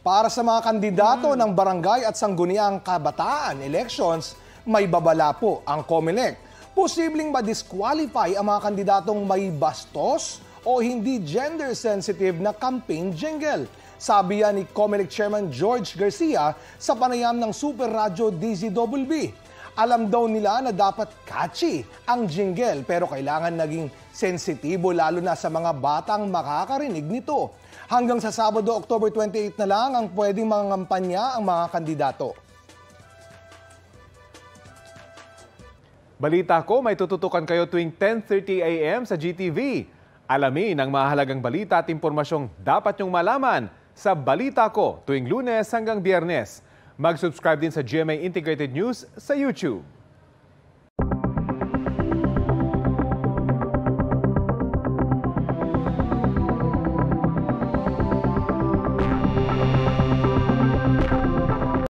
Para sa mga kandidato ng barangay at sangguniang kabataan elections, may babala po ang COMELEC. Posibleng ma-disqualify ang mga kandidatong may bastos o hindi gender-sensitive na campaign jingle. Sabi yan ni COMELEC Chairman George Garcia sa panayam ng Super Radio DZWB. Alam daw nila na dapat catchy ang jingle pero kailangan naging sensitibo lalo na sa mga batang makakarinig nito. Hanggang sa Sabado, October 28 na lang ang pwedeng mangangampanya ang mga kandidato. Balita ko, may tututukan kayo tuwing 10:30 AM sa GTV. Alamin ang mahalagang balita at impormasyong dapat nyong malaman sa Balita Ko tuwing Lunes hanggang Biyernes. Mag-subscribe din sa GMA Integrated News sa YouTube.